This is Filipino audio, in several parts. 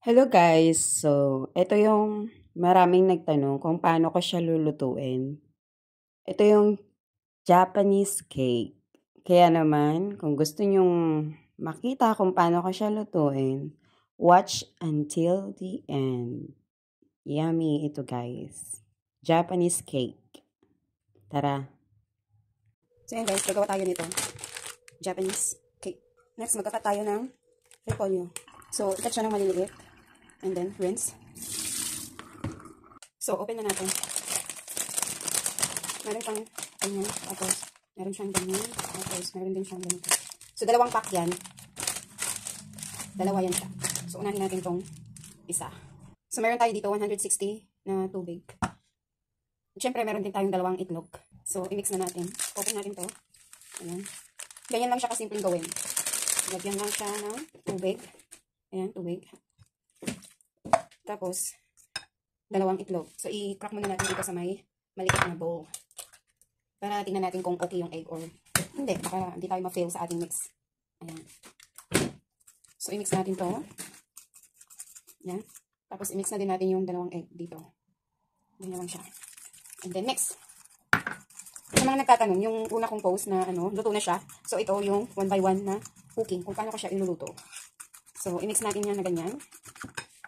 Hello guys! So, ito yung maraming nagtanong kung paano ko siya lulutuin. Ito yung Japanese cake. Kaya naman, kung gusto nyong makita kung paano ko siya lutuin, watch until the end. Yummy ito guys. Japanese cake. Tara! So yan guys, gagawa tayo nito. Japanese cake. Next, magkakat tayo ng repolyo. So, ikat siya ng maliliit. And then, rinse. So, open na natin. Meron siyang ganyan. Tapos, meron siyang ganyan. Tapos, meron din siyang ganito. So, dalawang pack yan. Dalawa yan siya. So, unahin natin tong isa. So, meron tayo dito 160 na tubig. Siyempre, meron din tayong dalawang itlog. So, i-mix na natin. Open natin to. Ayan. Ganyan lang siya kasimpleng gawin. Lagyan lang siya ng tubig. Ayan, tubig. Tapos, dalawang itlog. So, i-crack muna natin dito sa may maliit na bowl. Para tingnan natin kung okay yung egg or hindi. Baka hindi tayo ma-fail sa ating mix. Ayan. So, i-mix natin to. Ayan. Tapos, i-mix na din natin yung dalawang egg dito. Ganyan lang siya. And then, next. Sa mga nagtatanong, yung una kong post na luto na siya. So, ito yung 1 by 1 na cooking. Kung paano ko siya iluluto. So, i-mix natin yan na ganyan.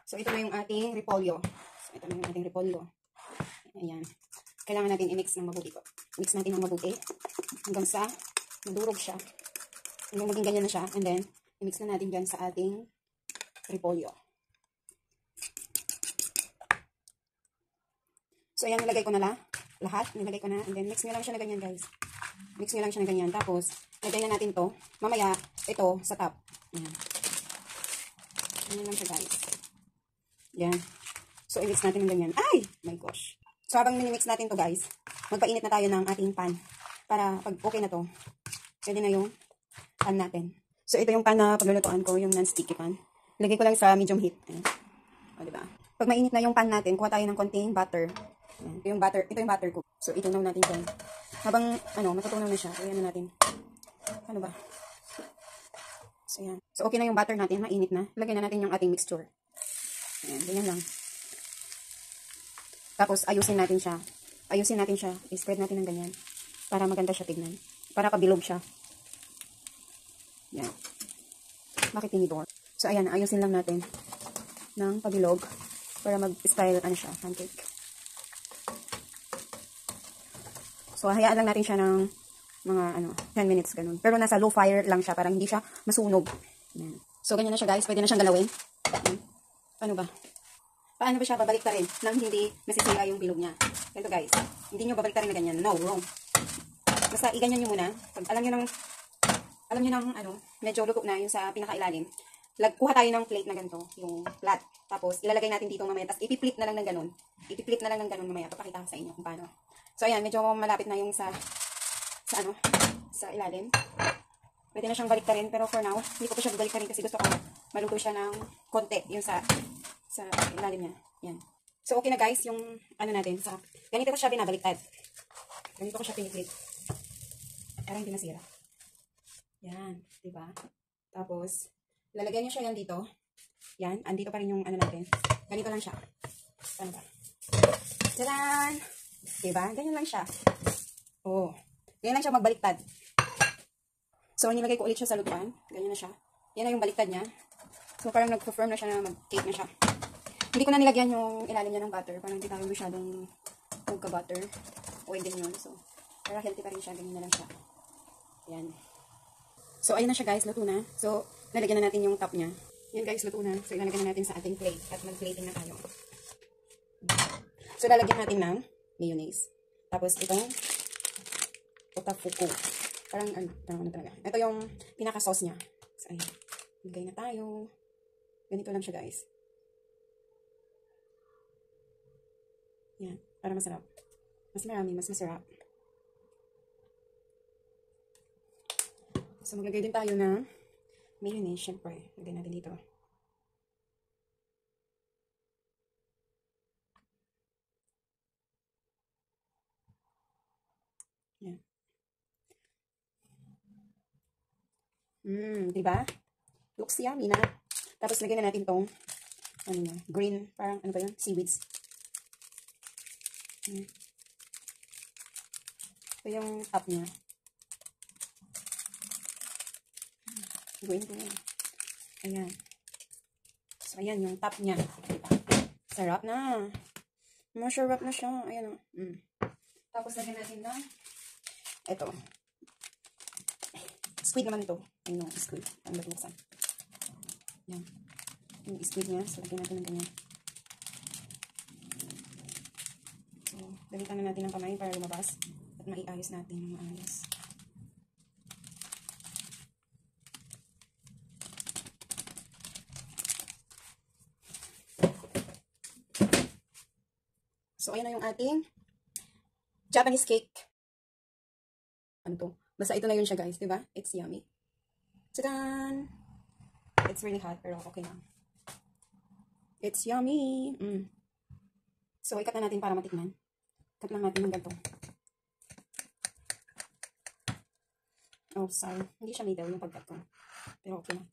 So, ito na yung ating repolyo. So, ito na yung ating repolyo. Ayan. Kailangan natin i-mix ng mabuti po. Mix natin ng mabuti. Hanggang sa madurog siya. Hanggang maging ganyan na siya. And then, i-mix na natin dyan sa ating repolyo. So, ayan, nilagay ko na lahat. Nilagay ko na. And then, mix nyo lang siya na ganyan, guys. Mix nyo lang siya na ganyan. Tapos, lagay na natin to. Mamaya, ito sa top. Ayan. Ganyan lang siya, guys. Yan. So, i-mix natin ng ganyan. Ay! My gosh. So, habang minimix natin to guys, magpainit na tayo ng ating pan. Para pag okay na to, pwede na yung pan natin. So, ito yung pan na paglulutuan ko, yung non-sticky pan. Lagay ko lang sa medium heat. Ayan. O, diba? Pag mainit na yung pan natin, kuha tayo ng konting butter. Ayan. Ito yung butter ko. So, itunaw natin dyan. Habang, matutunaw na siya. Ayan na natin. Ano ba? So, ayan. So, okay na yung butter natin. Mainit na. Lagyan na natin yung ating mixture. Ayan, ganyan lang. Tapos, ayusin natin siya. I-spread natin ng ganyan. Para maganda siya tignan. Para kabilog siya. Yan. Bakit tinidor? So, ayan, ayusin lang natin ng pabilog. Para mag-style, siya, pancake. So, hayaan lang natin siya ng mga, 10 minutes, ganun. Pero nasa low fire lang siya, para hindi siya masunog. Yan. So, ganyan na siya, guys. Pwede na siyang galawin. Yan. Paano ba? Paano ba siya babaliktarin nang hindi nasisira yung bilog niya? Ganito guys. Hindi nyo babaliktarin na ganyan. No, wrong. Basta iganyan nyo muna. Pag alam nyo ng medyo luto na yung sa pinakailalim. Kuha tayo ng plate na ganito. Yung flat. Tapos ilalagay natin dito mamaya. Tapos ipiplit na lang ng ganun. Ipiplit na lang ng ganun mamaya. Papakita ko sa inyo kung paano. So ayan, medyo malapit na yung sa ilalim. Pwede na siyang baliktarin. Pero for now, hindi ko pa siya baliktarin kasi gusto ko maluto siya ng konti. Yung sa ilalim niya. Yan. So, okay na guys, yung natin. Ganito ko siya binabaliktad. Ganito ko siya piniplit. Para hindi masira. Yan. Diba? Tapos, lalagyan niyo siya yan dito. Yan. Andito pa rin yung natin. Ganito lang siya. Ano ba? Tadaan! Diba? Ganyan lang siya. Oh. Ganyan lang siya magbaliktad. So, nilagay ko ulit siya sa lutuan. Ganyan na siya. Yan na yung baliktad niya. So, parang nag-confirm na siya na mag-cake na siya. Hindi ko na nilagyan yung ilalim niya ng butter. Parang hindi tayo masyadong magka-butter. Oil din yun. So, pero healthy pa rin siya. Ganyan na lang siya. Ayan. So, ayun na siya guys. Luto na. So, nalagyan na natin yung top niya. Yan guys, luto na. So, ilalagyan na natin sa ating plate. At mag-plating na tayo. So, lalagyan natin ng mayonnaise. Tapos, itong otafuku. Parang, ano talaga. Ito yung pinaka-sauce niya. So, ayun. Lagay na tayo. Ganito lang siya guys. Yan, para masarap. Mas marami, mas masarap. So, maglagay din tayo ng mayonnaise, syempre. Lagay natin dito. Yan. Diba? Looks yummy na. Tapos, lagyan na natin tong ano niya, green, parang ano ba yun, seaweeds. Ito yung top niya. Green ko yun. Ayan. So, ayan yung top niya. Sarap na. Masarap na siya. Ayan o. Tapos, lagyan natin na ito. Squid naman ito. Ayun o, squid. Ang buksan. Ayan. Yung squid niya. So, lagyan natin ng ganyan. So, gamitan na natin ng kamay para lumabas. At maiayos natin yung maayos. So, ayan na yung ating Japanese cake. Ano to? Basta ito na yun siya, guys. Diba? It's yummy. Tadaan! It's really hot, pero okay na. It's yummy! So, ikat na natin para matikman. Cut lang natin ng ganito. Oh, sorry. Hindi siya middle yung pagkat ko. Pero okay na.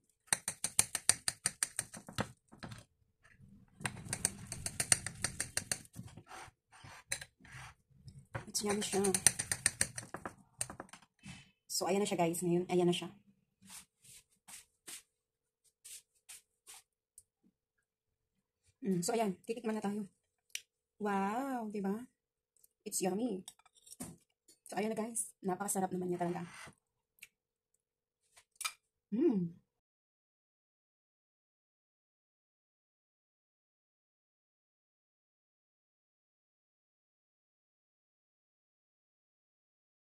It's yummy siya. So, ayan na siya, guys. Ngayon, ayan na siya. So, ayan. Titikman na tayo. Wow! Diba? It's yummy. So, ayan na, guys. Napakasarap naman niya talaga.